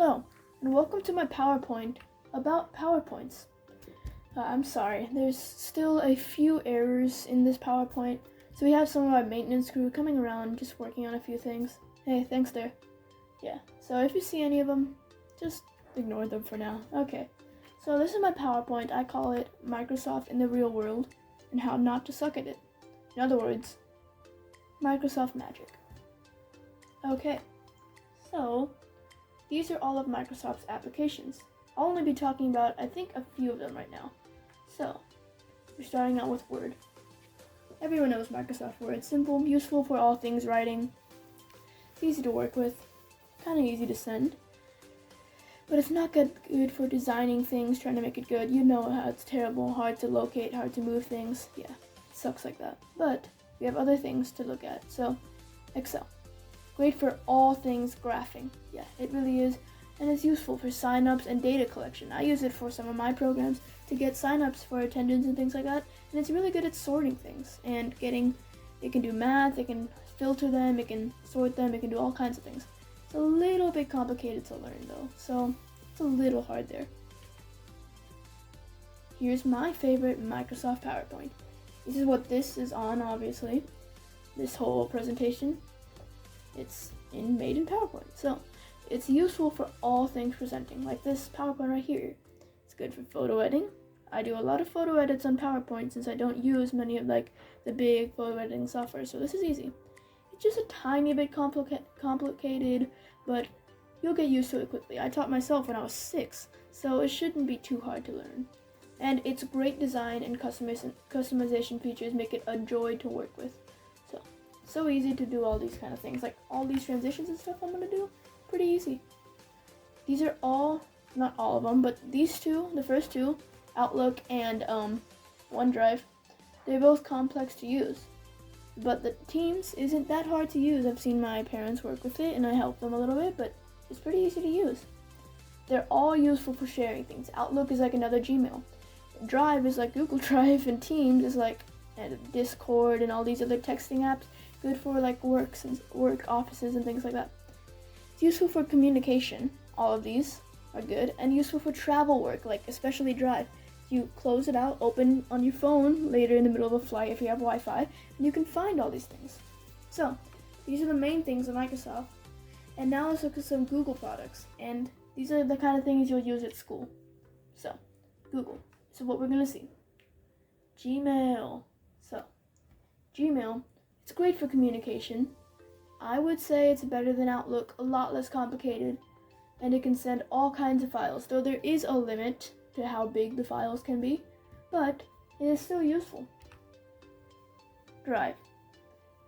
Hello, and welcome to my PowerPoint about PowerPoints. I'm sorry, there's still a few errors in this PowerPoint, so we have some of my maintenance crew coming around just working on a few things. Hey, thanks there. Yeah, so if you see any of them, just ignore them for now. Okay, so this is my PowerPoint. I call it Microsoft in the Real World and How Not to Suck at It. In other words, Microsoft Magic. Okay, so these are all of Microsoft's applications. I'll only be talking about, I think, a few of them right now. So, we're starting out with Word. Everyone knows Microsoft Word. Simple, useful for all things writing. It's easy to work with, kind of easy to send. But it's not good for designing things, trying to make it good. You know how it's terrible, hard to locate, hard to move things. Yeah, it sucks like that. But we have other things to look at. So, Excel. Great for all things graphing. Yeah, it really is. And it's useful for signups and data collection. I use it for some of my programs to get signups for attendance and things like that. And it's really good at sorting things and it can do math, it can filter them, it can sort them, it can do all kinds of things. It's a little bit complicated to learn though, so it's a little hard there. Here's my favorite Microsoft PowerPoint. This is what this is on, obviously. This whole presentation. It's made in PowerPoint, so it's useful for all things presenting, like this PowerPoint right here. It's good for photo editing. I do a lot of photo edits on PowerPoint since I don't use many of the big photo editing software, so this is easy. It's just a tiny bit complicated, but you'll get used to it quickly. I taught myself when I was 6, so it shouldn't be too hard to learn. And its great design and customization features make it a joy to work with. So easy to do all these kind of things, like all these transitions and stuff I'm gonna do, pretty easy. These are all, not all of them, but these two, the first two, Outlook and OneDrive, they're both complex to use. But the Teams isn't that hard to use. I've seen my parents work with it and I help them a little bit, but it's pretty easy to use. They're all useful for sharing things. Outlook is like another Gmail. Drive is like Google Drive, and Teams is like Discord and all these other texting apps. Good for like work offices and things like that. It's useful for communication. All of these are good, and useful for travel work, like especially Drive. You close it out, open on your phone later in the middle of a flight if you have Wi-Fi, and you can find all these things. So these are the main things of Microsoft. And now let's look at some Google products, and these are the kind of things you'll use at school. So Google. So what we're gonna see. Gmail. So Gmail. It's great for communication. I would say it's better than Outlook, a lot less complicated, and it can send all kinds of files, though there is a limit to how big the files can be, but it is still useful. Drive.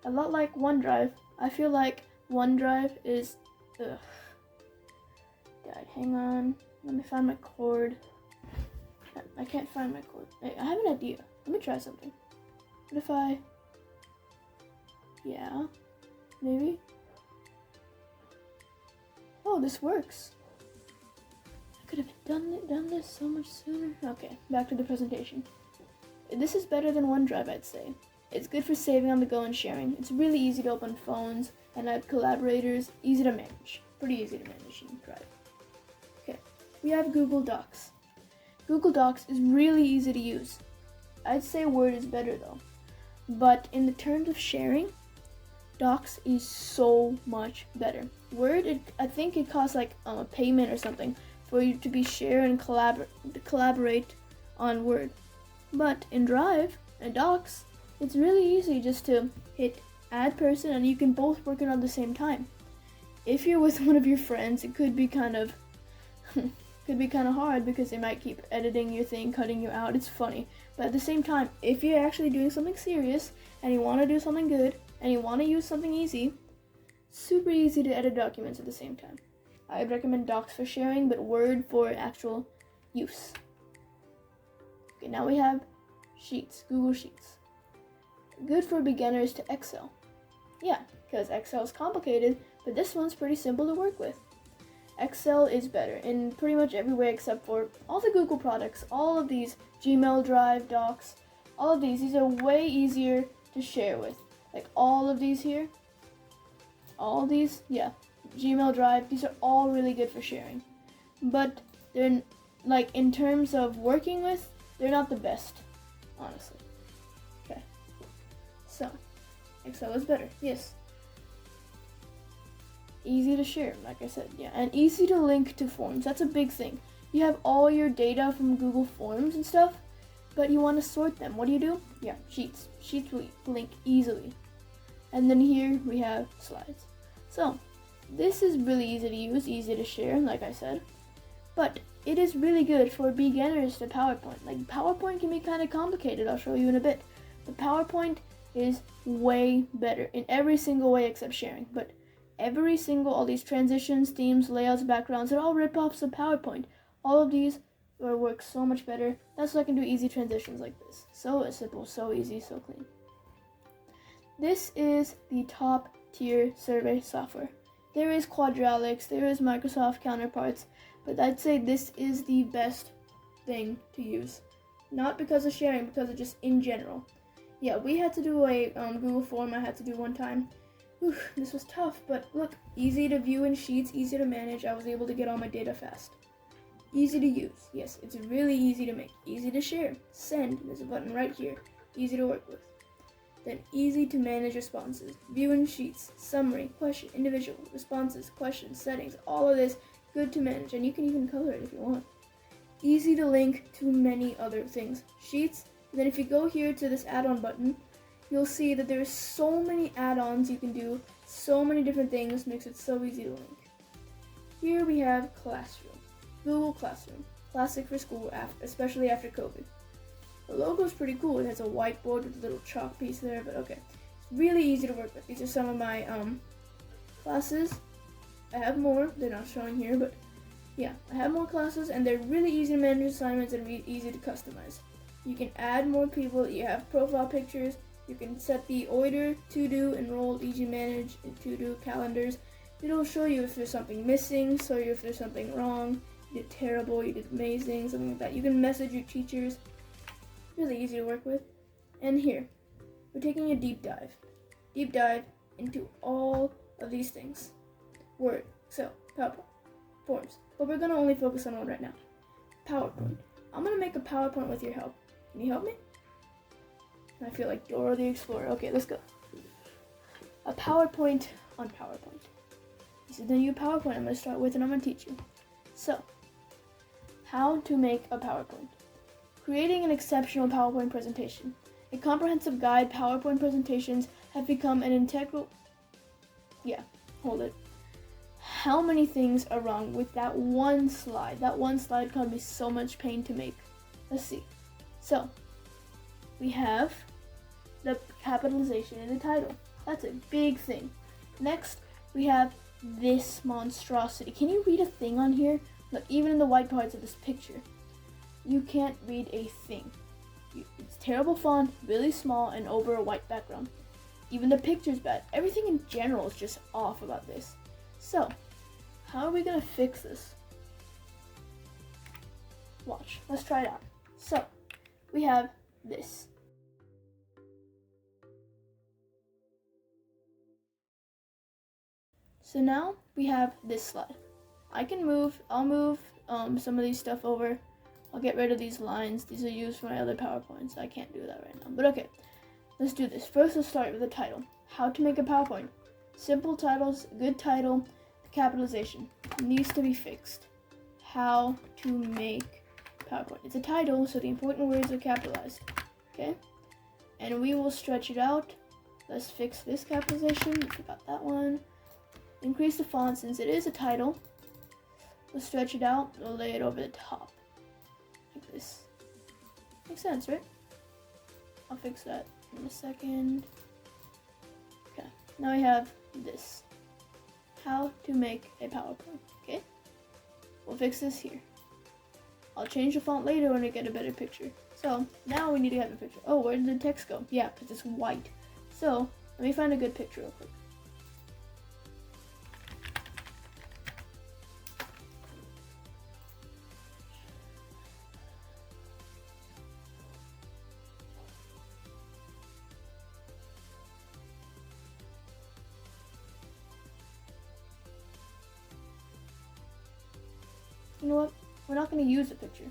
A lot like OneDrive. I feel like OneDrive is... Ugh. Died. Hang on. Let me find my cord. I can't find my cord. I have an idea. Let me try something. What if I... Yeah, maybe. Oh, this works. I could have done this so much sooner. Okay, back to the presentation. This is better than OneDrive, I'd say. It's good for saving on the go and sharing. It's really easy to open phones and add collaborators. Easy to manage. Pretty easy to manage in Drive. Okay, we have Google Docs. Google Docs is really easy to use. I'd say Word is better though. But in the terms of sharing, Docs is so much better. Word, I think it costs like a payment or something for you to be share and collaborate on Word. But in Drive and Docs, it's really easy just to hit add person and you can both work it at the same time. If you're with one of your friends, it could be kind of hard because they might keep editing your thing, cutting you out. It's funny. But at the same time, if you're actually doing something serious and you want to do something good, and you want to use something easy, super easy to edit documents at the same time. I'd recommend Docs for sharing, but Word for actual use. Okay, now we have Sheets, Google Sheets. Good for beginners to Excel. Yeah, because Excel is complicated, but this one's pretty simple to work with. Excel is better in pretty much every way except for all the Google products. All of these, Gmail, Drive, Docs, all of these are way easier to share with. Like all of these here, all these, yeah, Gmail Drive, these are all really good for sharing. But they're, like, in terms of working with, they're not the best, honestly. Okay. So, Excel is better, yes. Easy to share, like I said, yeah. And easy to link to forms, that's a big thing. You have all your data from Google Forms and stuff, but you want to sort them. What do? Yeah, Sheets. Sheets will link easily. And then here we have slides. So, this is really easy to use, easy to share, like I said. But it is really good for beginners to PowerPoint. Like, PowerPoint can be kind of complicated, I'll show you in a bit. But PowerPoint is way better in every single way except sharing. But all these transitions, themes, layouts, backgrounds, they're all rip-offs of PowerPoint. All of these work so much better. That's why I can do easy transitions like this. So simple, so easy, so clean. This is the top tier survey software. There is Quadratics, there is Microsoft counterparts, but I'd say this is the best thing to use. Not because of sharing, because of just in general. Yeah, we had to do a Google form I had to do one time. Whew, this was tough, but look, easy to view in Sheets, easy to manage. I was able to get all my data fast. Easy to use. Yes, it's really easy to make. Easy to share. Send. There's a button right here. Easy to work with. Then easy to manage responses. View in Sheets. Summary. Question. Individual. Responses. Questions. Settings. All of this. Good to manage. And you can even color it if you want. Easy to link to many other things. Sheets. And then if you go here to this add-on button, you'll see that there's so many add-ons you can do. So many different things. Makes it so easy to link. Here we have Classroom. Google Classroom, classic for school, especially after COVID. The logo is pretty cool. It has a whiteboard with a little chalk piece there, but okay. It's really easy to work with. These are some of my classes. I have more. They're not showing here, but yeah, I have more classes, and they're really easy to manage assignments and easy to customize. You can add more people. You have profile pictures. You can set the order, to-do, enroll, easy manage, and to-do calendars. It'll show you if there's something missing, show you if there's something wrong. You did terrible, you did amazing, something like that. You can message your teachers. Really easy to work with. And here, we're taking a deep dive into all of these things. Word, Excel, PowerPoint, Forms. But we're gonna only focus on one right now. PowerPoint. I'm gonna make a PowerPoint with your help. Can you help me? I feel like Dora the Explorer. Okay, let's go. A PowerPoint on PowerPoint. This is the new PowerPoint I'm gonna start with, and I'm gonna teach you. So, how to make a PowerPoint. Creating an exceptional PowerPoint presentation. A comprehensive guide. PowerPoint presentations have become an integral... Yeah, hold it. How many things are wrong with that one slide? That one slide caused me so much pain to make. Let's see. So, we have the capitalization in the title. That's a big thing. Next, we have this monstrosity. Can you read a thing on here? Look, even in the white parts of this picture, you can't read a thing. It's terrible font, really small, and over a white background. Even the picture's bad. Everything in general is just off about this. So, how are we gonna fix this? Watch, let's try it out. So, we have this. So now we have this slide. I'll move some of these stuff over. I'll get rid of these lines. These are used for my other PowerPoints. I can't do that right now, but okay. Let's do this. First, let's start with the title. How to make a PowerPoint. Simple titles, good title, capitalization. Needs to be fixed. How to make PowerPoint. It's a title, so the important words are capitalized. Okay? And we will stretch it out. Let's fix this capitalization. We forgot that one. Increase the font since it is a title. Let's stretch it out. We'll lay it over the top. Like this. Makes sense, right? I'll fix that in a second. Okay. Now we have this. How to make a PowerPoint. Okay? We'll fix this here. I'll change the font later when I get a better picture. So, now we need to have a picture. Oh, where did the text go? Yeah, because it's white. So, let me find a good picture real quick. you know what? We're not going to use a picture.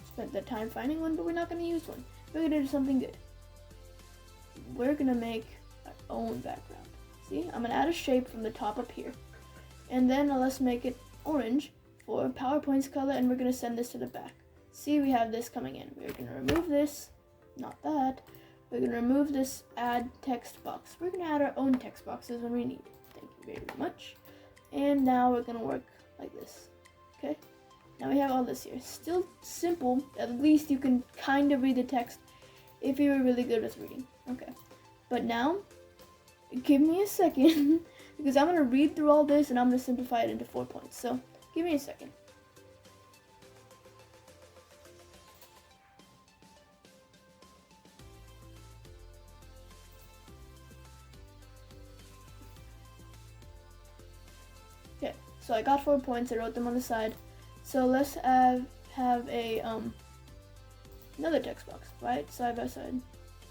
Spent that time finding one, but we're not going to use one. We're going to do something good. We're going to make our own background. See, I'm going to add a shape from the top up here. And then let's make it orange for PowerPoint's color, and we're going to send this to the back. See, we have this coming in. We're going to remove this, not that. We're going to remove this add text box. We're going to add our own text boxes when we need. Thank you very much. And now we're going to work like this. Okay? Now we have all this here. Still simple. At least you can kind of read the text if you were really good with reading. Okay. But now, give me a second because I'm going to read through all this and I'm going to simplify it into 4 points. So, give me a second. Okay, so I got 4 points. I wrote them on the side. So let's have a another text box, right, side by side.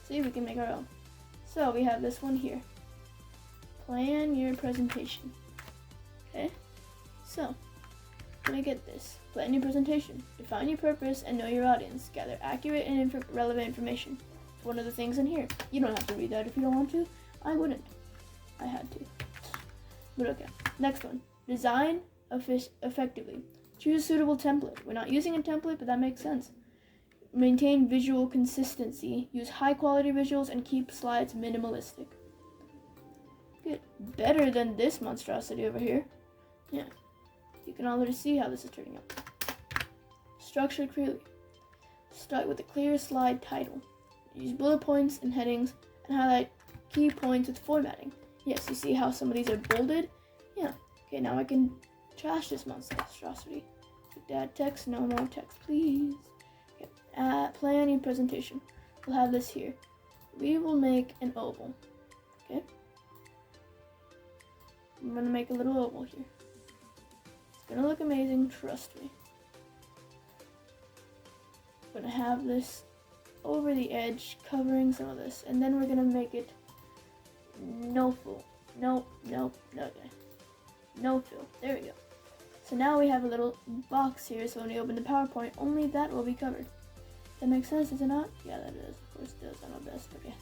See, we can make our own. So we have this one here. Plan your presentation. Okay, so gonna get this. Plan your presentation. Define your purpose and know your audience. Gather accurate and relevant information. It's one of the things in here. You don't have to read that if you don't want to. I wouldn't. I had to. But okay. Next one. Design effectively. Choose a suitable template. We're not using a template, but that makes sense. Maintain visual consistency. Use high quality visuals and keep slides minimalistic. Good. Better than this monstrosity over here. Yeah. You can already see how this is turning out. Structure clearly. Start with a clear slide title. Use bullet points and headings and highlight key points with formatting. Yes, you see how some of these are bolded? Yeah. Okay, now I can trash this monstrosity. Add text, no more text, please. Okay. Plan your presentation. We'll have this here. We will make an oval. Okay. I'm gonna make a little oval here. It's gonna look amazing, trust me. I'm gonna have this over the edge, covering some of this, and then we're gonna make it no fill. No fill. There we go. So now we have a little box here, so when we open the PowerPoint, only that will be covered. That makes sense, does it not? Yeah, that does. Of course it does. I'm the best. Okay.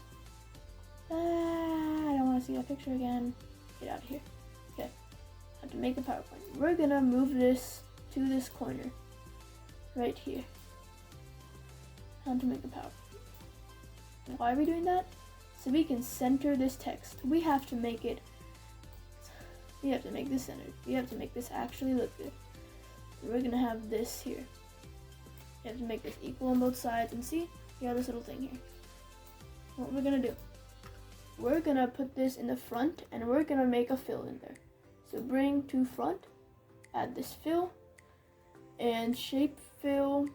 I don't want to see that picture again. Get out of here. Okay. How to make a PowerPoint. We're gonna move this to this corner. Right here. How to make a PowerPoint. Why are we doing that? So we can center this text. We have to make it. We have to make this centered. We have to make this actually look good. We're gonna have this here. You have to make this equal on both sides, and see, you have this little thing here. What we're gonna do, we're gonna put this in the front, and we're gonna make a fill in there. So bring to front, add this fill, and shape fill.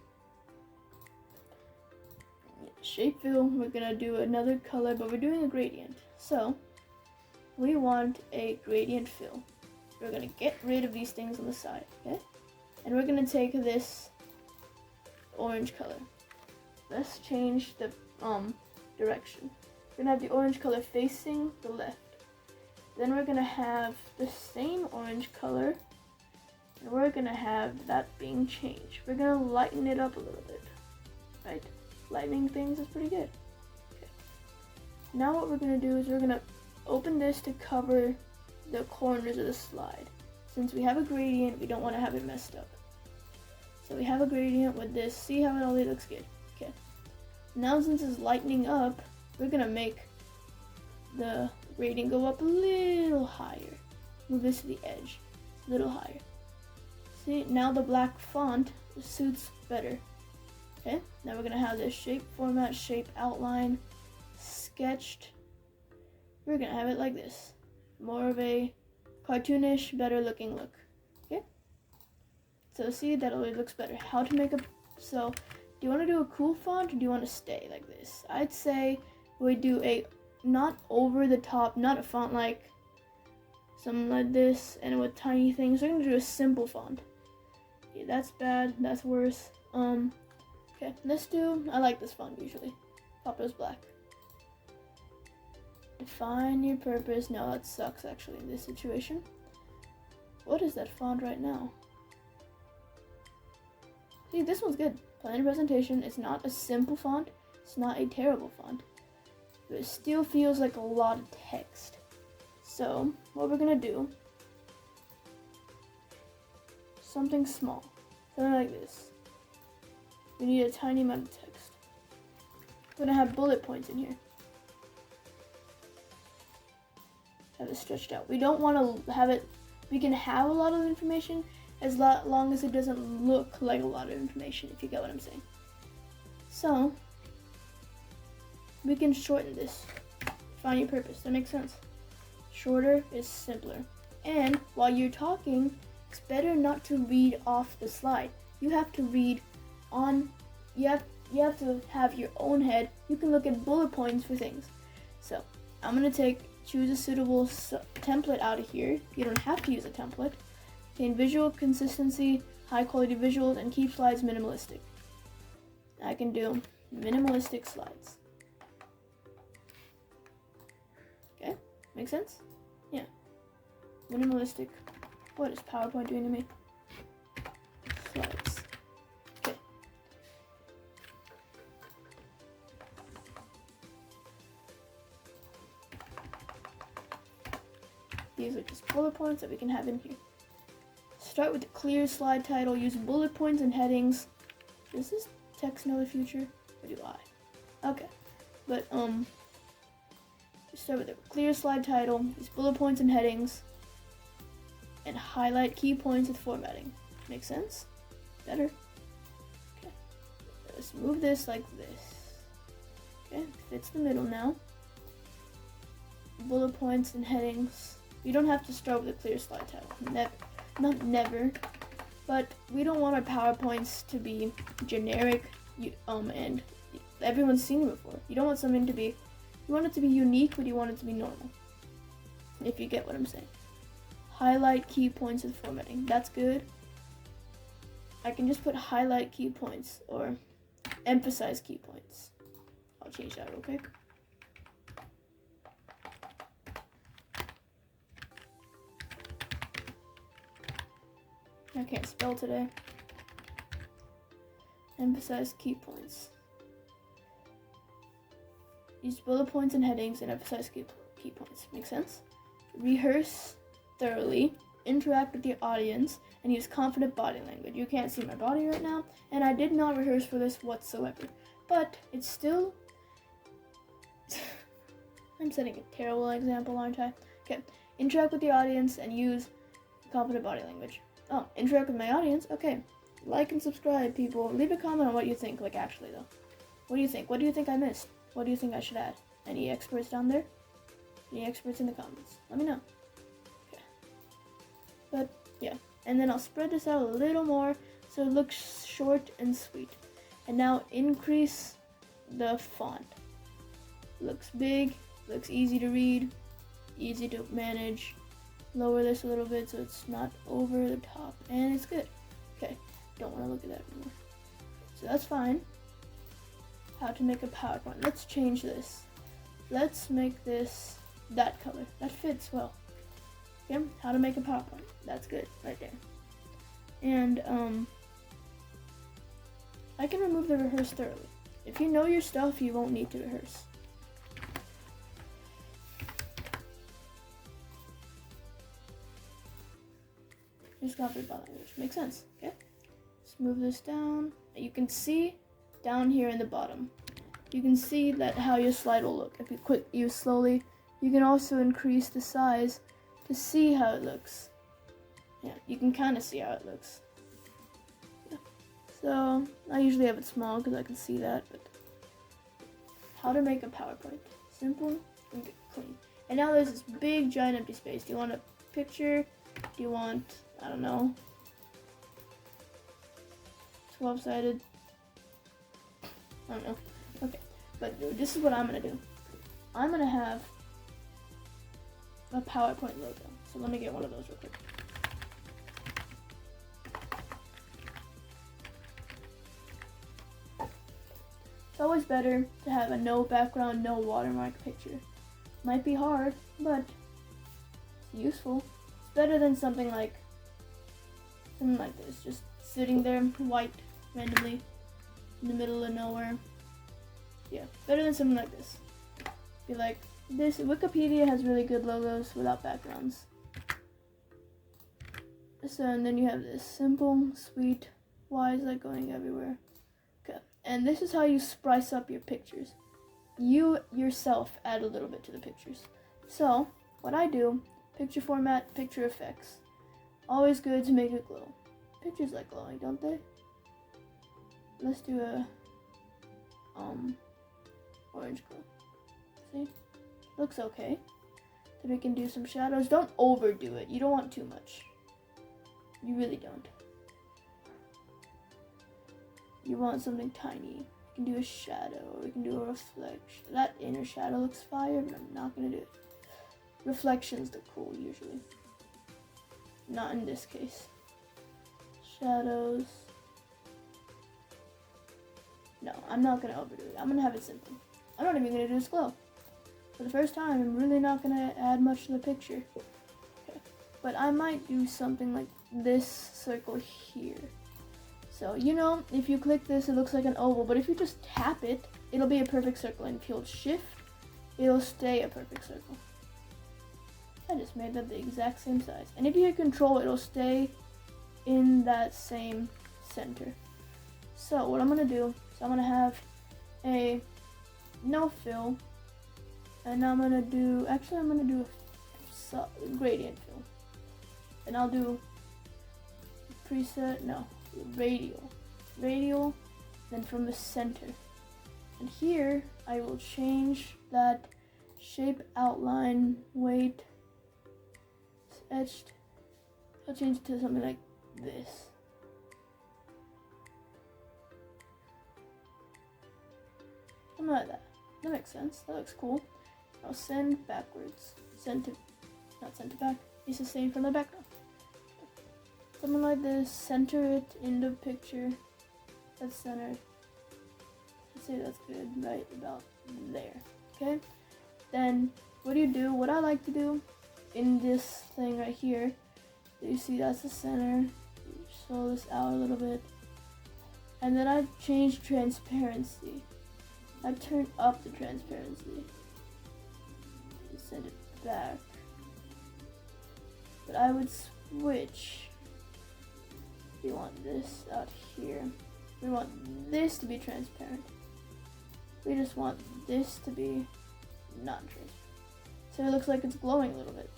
Shape fill, we're gonna do another color, but we're doing a gradient. So, we want a gradient fill. We're gonna get rid of these things on the side, okay? And we're gonna take this orange color. Let's change the direction. We're gonna have the orange color facing the left. Then we're gonna have the same orange color, and we're gonna have that being changed. We're gonna lighten it up a little bit, right? Lightening things is pretty good. Okay. Now what we're gonna do is we're gonna open this to cover the corners of the slide. Since we have a gradient, we don't want to have it messed up. So we have a gradient with this. See how it always looks good. Okay. Now since it's lightening up, we're gonna make the gradient go up a little higher. Move this to the edge, a little higher. See, now the black font suits better. Okay, now we're gonna have this shape format, shape outline, sketched. We're gonna have it like this. More of a cartoonish, better looking look. Okay? So see, that always looks better. How to make a, so do you wanna do a cool font or do you wanna stay like this? I'd say we do a, not over the top, not a font like something like this and with tiny things. We're gonna do a simple font. Yeah, that's bad, that's worse. Okay, let's do, I like this font usually. Papa's black. Define your purpose. No, that sucks actually in this situation. What is that font right now? See, this one's good. Planner presentation is not a simple font. It's not a terrible font. But it still feels like a lot of text. So, what we're going to do, something small. Something like this. We need a tiny amount of text. We're going to have bullet points in here. Have it stretched out. We don't want to have it, we can have a lot of information as long as it doesn't look like a lot of information, if you get what I'm saying. So, we can shorten this. Find your purpose. That makes sense. Shorter is simpler. And while you're talking, it's better not to read off the slide. You have to read on, you have to have your own head. You can look at bullet points for things. So, I'm going to choose a suitable template out of here. You don't have to use a template. Obtain visual consistency, high quality visuals, and keep slides minimalistic. I can do minimalistic slides. Okay, make sense? Yeah. Minimalistic. What is PowerPoint doing to me? Slides. Okay. These are just bullet points that we can have in here. Start with a clear slide title. Use bullet points and headings. Does this text know the future? Or do I? Okay. But, start with a clear slide title. Use bullet points and headings. And highlight key points with formatting. Make sense? Better? Okay. Let's move this like this. Okay. Fits the middle now. Bullet points and headings. You don't have to start with a clear slide title. Not never, but we don't want our PowerPoints to be generic and everyone's seen it before. You don't want something to be, you want it to be unique, but you want it to be normal, if you get what I'm saying. Highlight key points with formatting. That's good. I can just put highlight key points or emphasize key points. I'll change that real quick. I can't spell today. Emphasize key points. Use bullet points and headings and emphasize key points. Make sense? Rehearse thoroughly. Interact with your audience and use confident body language. You can't see my body right now, and I did not rehearse for this whatsoever. But it's still... I'm setting a terrible example, aren't I? Okay. Interact with the audience and use confident body language. Oh, interact with my audience? Okay. Like and subscribe, people. Leave a comment on what you think, like actually though. What do you think? What do you think I missed? What do you think I should add? Any experts down there? Any experts in the comments? Let me know. Okay. But, yeah. And then I'll spread this out a little more so it looks short and sweet. And now increase the font. Looks big, looks easy to read, easy to manage. Lower this a little bit so it's not over the top, and it's good. Okay, don't want to look at that anymore. So that's fine. How to make a PowerPoint. Let's change this. Let's make this that color. That fits well. Okay, how to make a PowerPoint. That's good, right there. And I can remove the rehearse thoroughly. If you know your stuff, you won't need to rehearse. Just copy by language. Makes sense, okay? Let's move this down. You can see down here in the bottom. You can see that how your slide will look. If you slowly, you can also increase the size to see how it looks. Yeah, you can kind of see how it looks. Yeah. So, I usually have it small because I can see that, but how to make a PowerPoint. Simple and clean. And now there's this big giant empty space. Do you want a picture? Do you want, I don't know, 12-sided? I don't know. Okay, but this is what I'm going to do. I'm going to have a PowerPoint logo. So let me get one of those real quick. It's always better to have a no background, no watermark picture. Might be hard, but it's useful. It's better than something like this, just sitting there white randomly in the middle of nowhere. Yeah, better than something like this. I feel like this Wikipedia has really good logos without backgrounds. So, and then you have this simple, sweet, why is that going everywhere? Okay, and this is how you spice up your pictures. You yourself add a little bit to the pictures. So, what I do, picture format, picture effects. Always good to make it glow. Pictures like glowing, don't they? Let's do a orange glow. See? Looks okay. Then we can do some shadows. Don't overdo it. You don't want too much. You really don't. You want something tiny. We can do a shadow, or we can do a reflection. That inner shadow looks fire, but I'm not gonna do it. Reflections look cool usually. Not in this case. Shadows. No, I'm not gonna overdo it. I'm gonna have it simple. I'm not even gonna do this glow. For the first time, I'm really not gonna add much to the picture. Okay. But I might do something like this circle here. So, you know, if you click this, it looks like an oval, but if you just tap it, it'll be a perfect circle. And if you hold shift, it'll stay a perfect circle. I just made that the exact same size. And if you hit control, it'll stay in that same center. So what I'm gonna do is I'm gonna have a no fill, and I'm gonna do a gradient fill, and I'll do preset, no, radial, then from the center. And here I will change that shape, outline, weight, etched. I'll change it to something like this. Something like that. That makes sense. That looks cool. I'll send backwards. Not send to back. It's the same from the background. Something like this. Center it in the picture. That's centered. Let's say that's good. Right about there. Okay? Then, what do you do? What I like to do in this thing right here, you see that's the center. You slow this out a little bit. And then I change transparency. I turn up the transparency. Send it back. But I would switch. We want this out here. We want this to be transparent. We just want this to be not transparent. So it looks like it's glowing a little bit.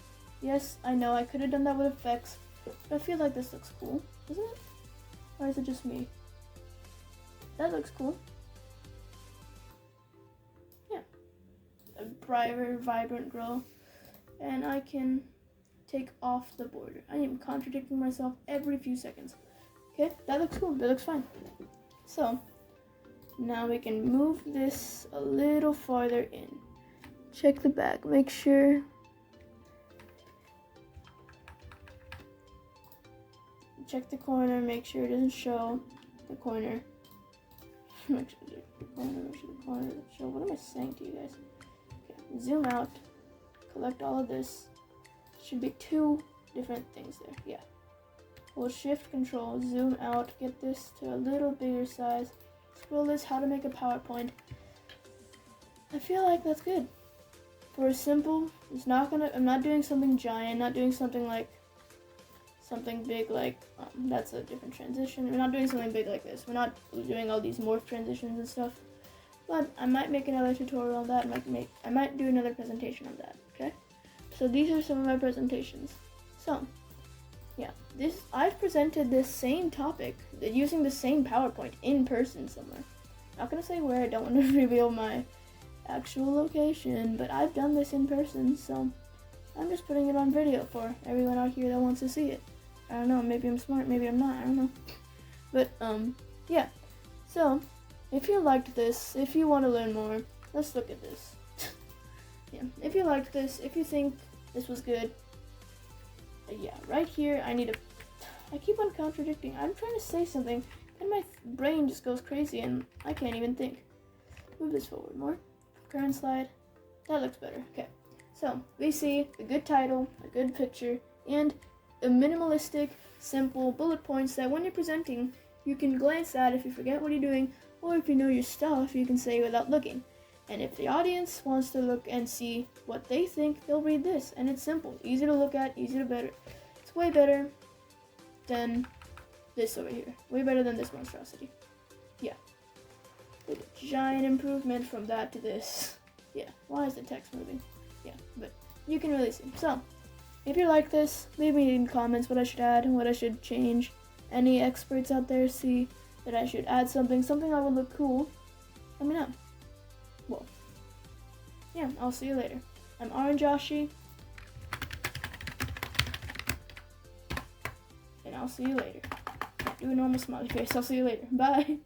Yes, I know I could have done that with effects, but I feel like this looks cool, doesn't it? Or is it just me? That looks cool. Yeah. A brighter, vibrant glow. And I can take off the border. I am contradicting myself every few seconds. Okay, that looks cool. That looks fine. So, now we can move this a little farther in. Check the back. Make sure. Check the corner. Make sure it doesn't show the corner. Make sure the corner doesn't show. What am I saying to you guys? Okay, zoom out. Collect all of this. Should be two different things there. Yeah. We'll shift control, zoom out, get this to a little bigger size. Scroll this, how to make a PowerPoint. I feel like that's good. For a simple, I'm not doing something giant, not doing something like, something big like, that's a different transition. We're not doing something big like this. We're not doing all these morph transitions and stuff. But I might make another tutorial on that. I might do another presentation on that, okay? So these are some of my presentations. So, yeah, I've presented this same topic using the same PowerPoint in person somewhere. Not gonna say where, I don't want to reveal my actual location, but I've done this in person, so I'm just putting it on video for everyone out here that wants to see it. I don't know, maybe I'm smart, maybe I'm not, I don't know. But, yeah. So, if you liked this, if you want to learn more, let's look at this. Yeah, if you liked this, if you think this was good, yeah, right here, I keep on contradicting. I'm trying to say something, and my brain just goes crazy, and I can't even think. Move this forward more. Current slide. That looks better. Okay, so we see a good title, a good picture, and a minimalistic, simple bullet points that when you're presenting, You can glance at if you forget what you're doing, or if you know your stuff, you can say without looking. And if the audience wants to look and see what they think, they'll read this. And it's simple, easy to look at, easy to better. It's way better than this over here. Way better than this monstrosity. Yeah. With a giant improvement from that to this. Yeah, why is the text moving? Yeah, but you can really see. So, if you like this, leave me in comments what I should add and what I should change. Any experts out there see that I should add something that would look cool, let me know. Well, yeah, I'll see you later. I'm Orange Joshi, and I'll see you later. Do a normal smiley face. I'll see you later. Bye.